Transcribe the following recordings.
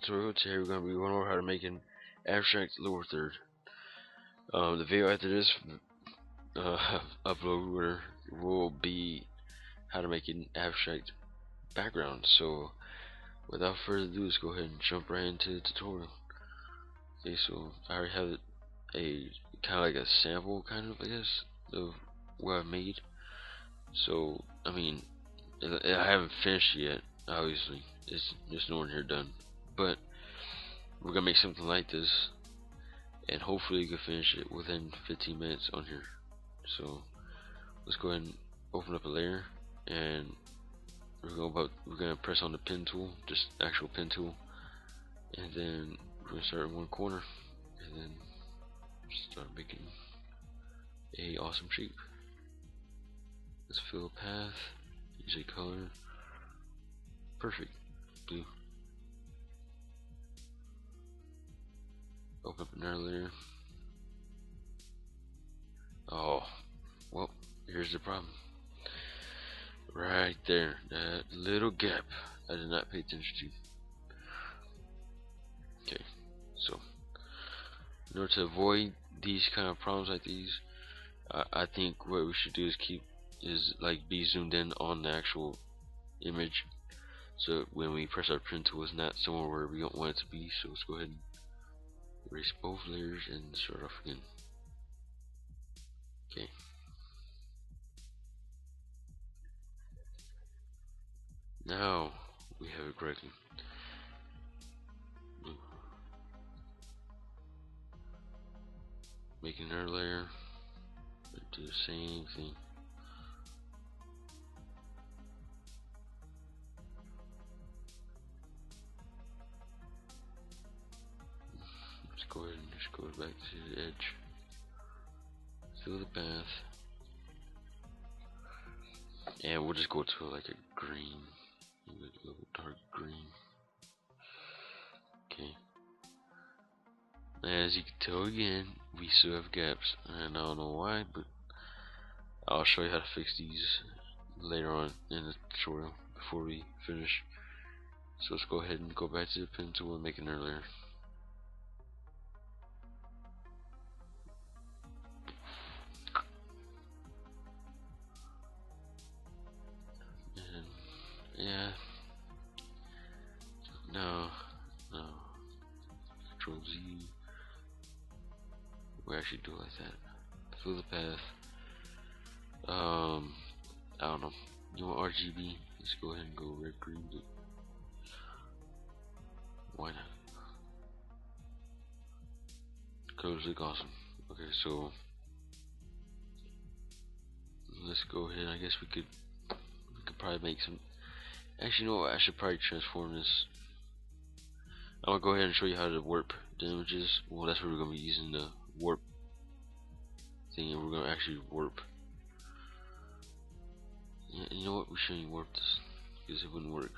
tutorial. Today we're going to be going over how to make an abstract lower third. The video after this upload will be how to make an abstract background. So without further ado, let's go ahead and jump right into the tutorial. Okay, so I already have a kind of like a sample, kind of, I guess, of what I've made. So I mean, I haven't finished yet. Obviously, there's no one here done, but we're gonna make something like this, and hopefully you can finish it within 15 minutes on here. So let's go ahead and open up a layer, and we're gonna press on the pen tool, just actual pen tool, and then we're gonna start in one corner, and then start making a awesome shape. Let's fill a path, use a color, perfect, blue. Open up another layer. Oh, well, here's the problem. Right there, that little gap I did not pay attention to. Okay, so in order to avoid these kind of problems like these, I think what we should do is be zoomed in on the actual image, so when we press our pen tool, it's not somewhere where we don't want it to be. So let's go ahead and erase both layers and start off again. Okay. Now we have it correctly. Make another layer, do the same thing. Let's go ahead and just go back to the edge. Fill the path, and we'll just go to like a green, maybe a little dark green. Okay. As you can tell, again, we still have gaps, and I don't know why, but I'll show you how to fix these later on in the tutorial before we finish. So let's go ahead and go back to the pen tool and make another layer. And yeah, no, Control Z. We actually do it like that. Fill the path. I don't know. You want RGB? Let's go ahead and go red, green, blue. Why not? Colors look awesome. Okay, so let's go ahead. I guess we could probably make some. Actually, you know what? I should probably transform this. I'm gonna go ahead and show you how to warp the images. Well, that's where we're gonna be using the warp thing, and we're gonna actually warp. Yeah, you know what? We shouldn't warp this because it wouldn't work.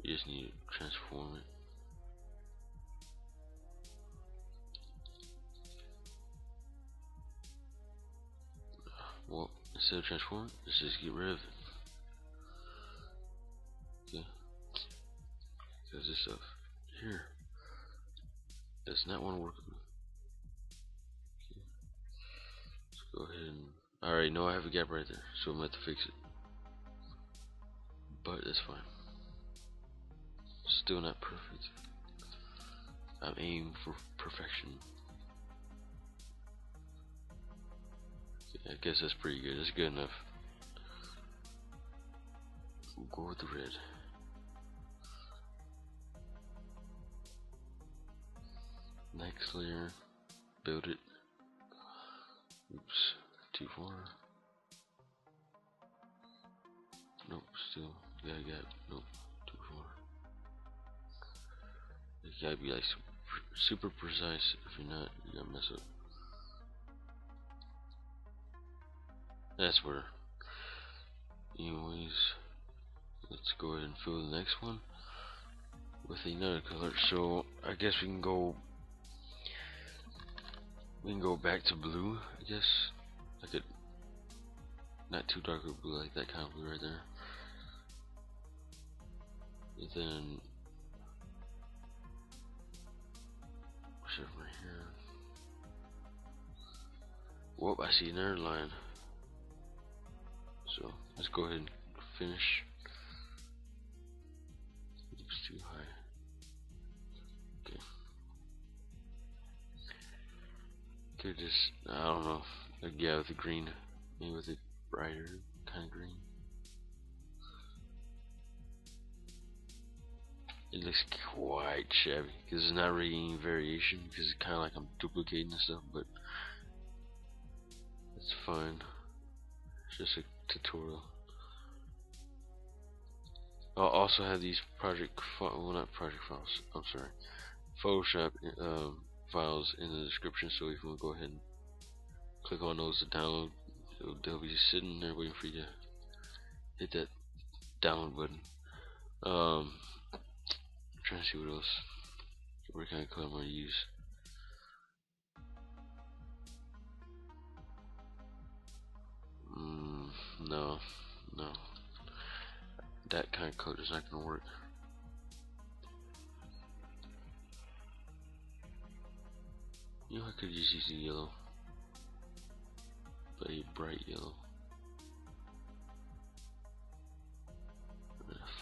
We just need to transform it. Well, instead of transform it, let's just get rid of it. Okay. Because this stuff here does not want to work with me. Okay. Let's go ahead and I already know I have a gap right there, so I'm gonna have to fix it. But that's fine. Still not perfect. I'm aiming for perfection. Okay, I guess that's pretty good. That's good enough. We'll go with the red. Next layer, build it. Oops, too far. Nope, still got a gap. Nope, too far. You gotta be like super precise. If you're not, you're gonna mess up. That's where. Anyways, let's go ahead and fill the next one with another color. So I guess we can go back to blue. I guess like it, not too dark or blue, like that kind of blue right there. then right here. Whoop, I see another line. So let's go ahead and finish. It's too high. Okay. Could just, I don't know. Like, yeah, with the green, maybe with a brighter kind of green. It looks quite shabby because there's not really any variation, because it's kind of like I'm duplicating stuff, but it's fine. It's just a tutorial. I'll also have these not project files, I'm sorry, Photoshop files in the description, so if you want to go ahead and click on those to download, they'll be just sitting there waiting for you to hit that download button. I'm trying to see what else, what kind of color I'm going to use. No, that kind of color is not going to work. You know, I could just use the yellow, but a bright yellow.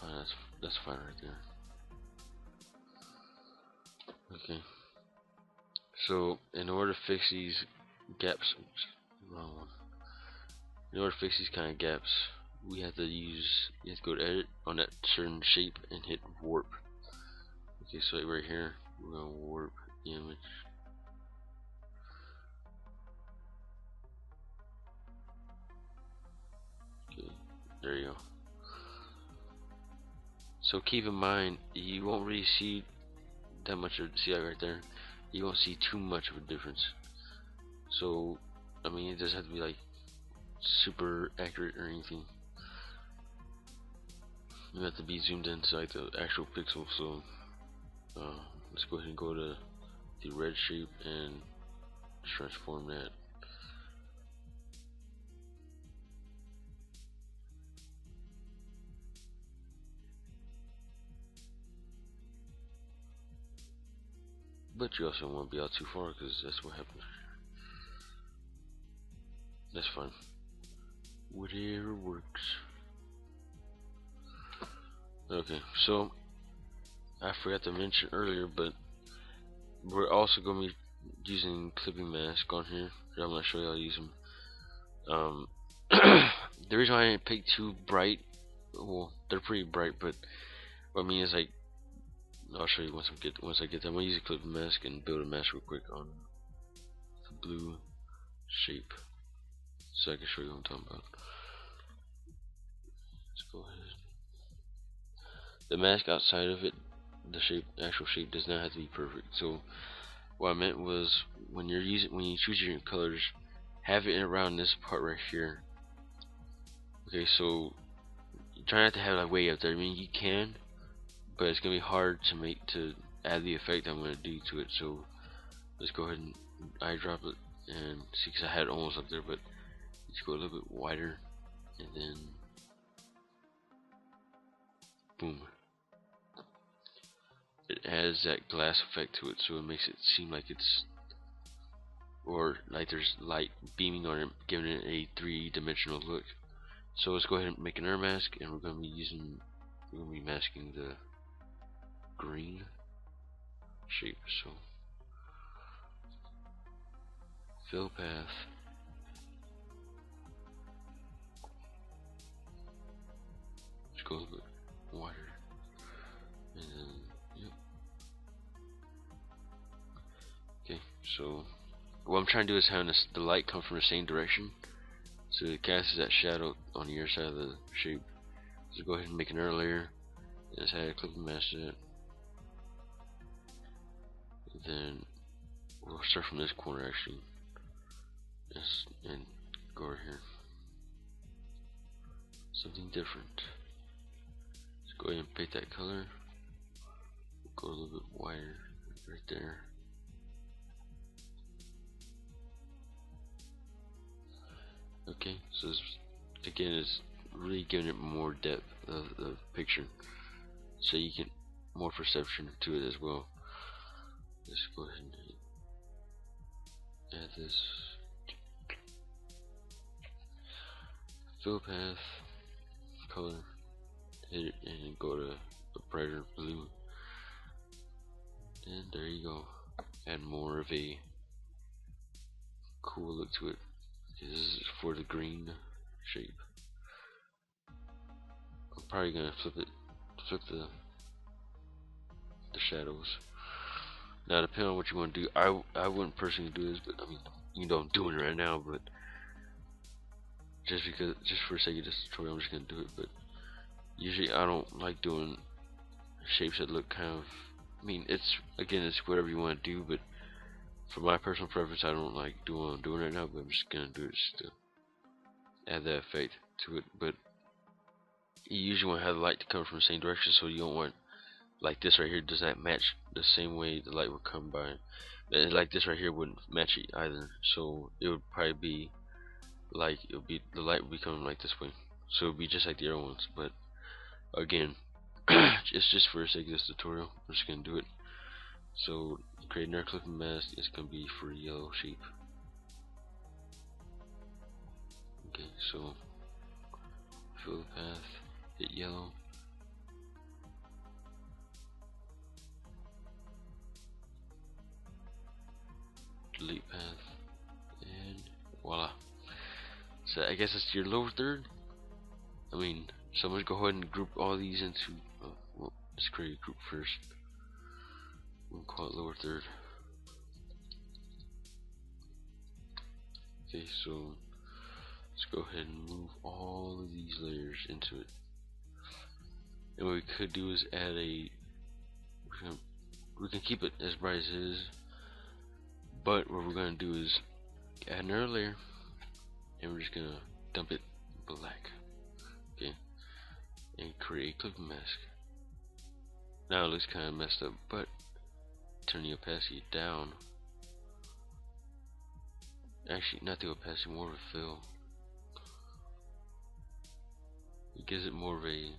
Fine, that's fine right there. Okay. So in order to fix these gaps, wrong one. In order to fix these kind of gaps, you have to go to edit on that certain shape and hit warp. Okay, so right here, we're gonna warp the image. Okay, there you go. So keep in mind, you won't really see that much of, see that right there? You won't see too much of a difference. So, I mean, it doesn't have to be like super accurate or anything. You have to be zoomed into like the actual pixel. So let's go ahead and go to the red shape and transform that. But you also won't be out too far, because that's what happens. That's fine. Whatever works. Okay, so I forgot to mention earlier, but we're also going to be using clipping mask on here. I'm going to show you how to use them. The reason why I didn't pick too bright, well, they're pretty bright, but what I mean is, like, I'll show you once I get them. I'm going to use a clipping mask and build a mask real quick on the blue shape, so I can show you what I'm talking about. Let's go ahead. The mask outside of it, the actual shape does not have to be perfect. So what I meant was, when you choose your colors, have it around this part right here. Okay, so try not to have it way up there. I mean, you can, but it's gonna be hard to add the effect I'm gonna do to it. So let's go ahead and eyedrop it and see, because I had it almost up there, but let's go a little bit wider, and then boom. It adds that glass effect to it, so it makes it seem like it's, or like there's light beaming on it, giving it a three-dimensional look. So let's go ahead and make another mask, and we're going to be masking the green shape. So fill path, let's go a little bit wider, and then yep. Okay, so what I'm trying to do is have the light come from the same direction, so it casts that shadow on the other side of the shape. So go ahead and make another layer, and just add a clipping mask to it. And then we'll start from this corner actually. Yes, and go over here. Something different. Let's go ahead and pick that color. Go a little bit wider right there. Okay, so again, it's really giving it more depth of the picture. so you get more perception to it as well. Let's go ahead and add this fill path color, hit it, and go to a brighter blue, and there you go. Add more of a cool look to it. This is for the green shape. I'm probably gonna flip the shadows. Now, depending on what you want to do, I wouldn't personally do this, but I mean, you know, I'm doing it right now, but just for the sake of this tutorial, I'm just gonna do it. But usually, I don't like doing shapes that look kind of. I mean, it's whatever you want to do, but for my personal preference, I don't like doing what I'm doing right now. But I'm just gonna do it just to add that effect to it. But you usually want to have the light to come from the same direction, so you don't want like this right here does not match the same way the light would come by. And like this right here wouldn't match it either, so it would probably be like the light would be coming like this way, so it would be just like the other ones. But again, it's just for the sake of this tutorial, I'm just gonna do it. So create an air clipping mask. It's gonna be for yellow shape. Okay, so fill the path, hit yellow, delete path, and voila. So I guess it's your lower third. I mean, so I'm gonna go ahead and group all these into. Well, let's create a group first. We'll call it lower third. Okay, so let's go ahead and move all of these layers into it. And what we could do is add a. We can keep it as bright as it is, but what we're gonna do is add another layer, and we're just gonna dump it black. Okay, and create a clipping mask. Now it looks kind of messed up, but turn the opacity down. Actually, not the opacity, more of a fill. It gives it more of a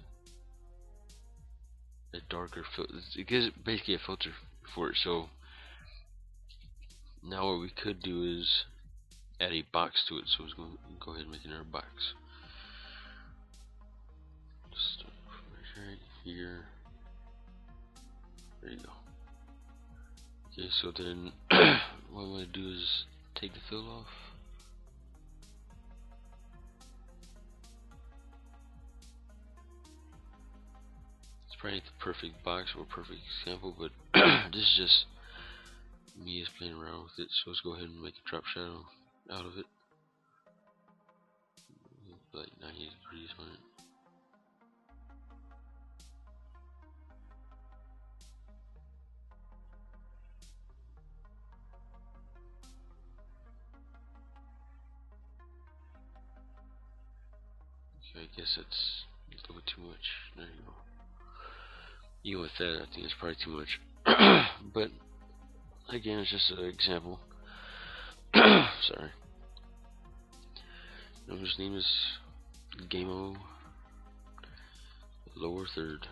darker filter. It gives it basically a filter for it. So now what we could do is add a box to it. So let's go ahead and make another box. Just right here. There you go. Okay, so then what I'm going to do is take the fill off. It's probably the perfect box or perfect example, but this is just me just playing around with it. So let's go ahead and make a drop shadow out of it. Like 90 degrees on it. Okay, I guess that's a little bit too much. There you go. Even with that, I think it's probably too much. But again, it's just an example. Sorry. His name is Gameo, lower third.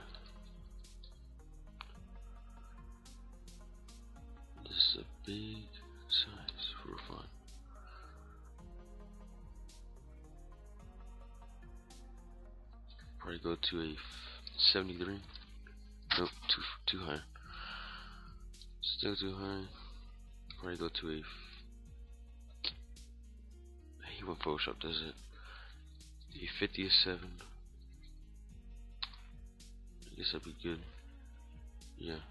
This is a big size for fun. Probably go to a 73. Nope, too high. Still too high. Probably go to a. I hate when Photoshop does it. A 57. I guess that'd be good. Yeah.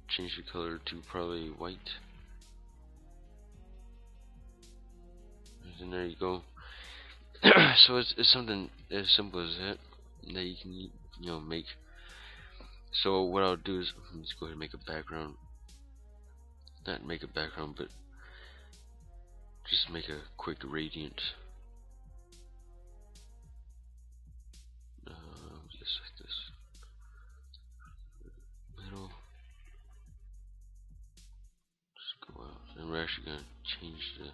Change the color to probably white. And there you go. So it's something as simple as that you can make. So what I'll do is let's go ahead and make a background. Not make a background, but just make a quick gradient. Just like this. Middle. Just go out. And we're actually gonna change the.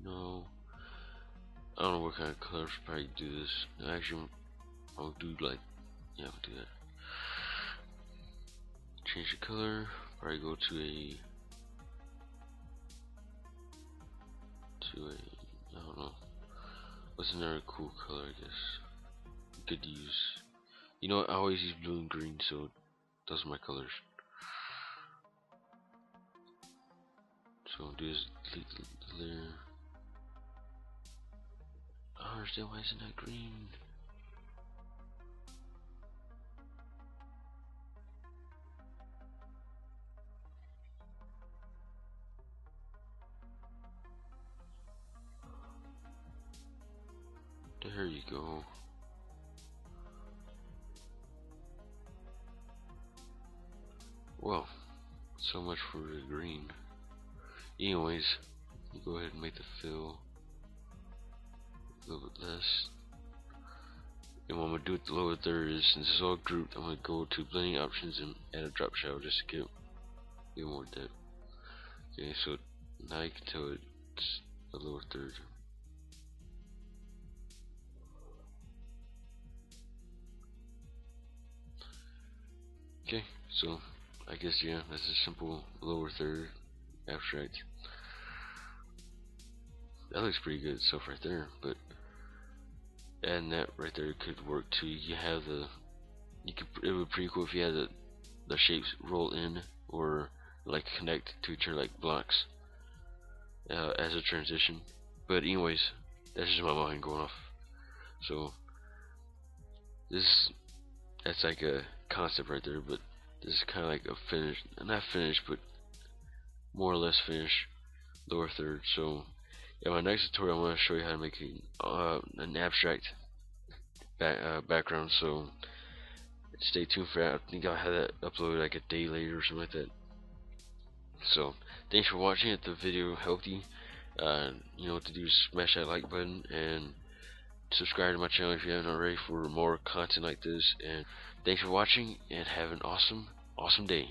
No. I don't know what kind of colors probably do this. Actually, I'll do like, yeah, I'll do that. Change the color. Probably go to a I don't know. What's another cool color? I guess you could use. You know, I always use blue and green, so those are my colors. So I'll do is delete the layer. I don't understand why isn't that green. There you go. Well, so much for the green. Anyways, go ahead and make the fill a little bit less. And what I'm going to do with the lower third is, since it's all grouped, I'm going to go to blending options and add a drop shadow just to get more depth. Okay, so now you can tell it's the lower third. Okay, so I guess, yeah, that's a simple lower third abstract. That looks pretty good stuff right there, but adding that right there could work too. You have the, it would be pretty cool if you had the shapes roll in or like connect to each other like blocks as a transition. But anyways, that's just my mind going off. So that's like a concept right there, but this is kind of like a finished, not finished, but more or less finished lower third. So in my next tutorial, I want to show you how to make an abstract background. So stay tuned for that. I think I'll have that uploaded like a day later or something like that. So thanks for watching. If the video helped you, you know what to do. Smash that like button and subscribe to my channel if you haven't already for more content like this. And thanks for watching, and have an awesome day.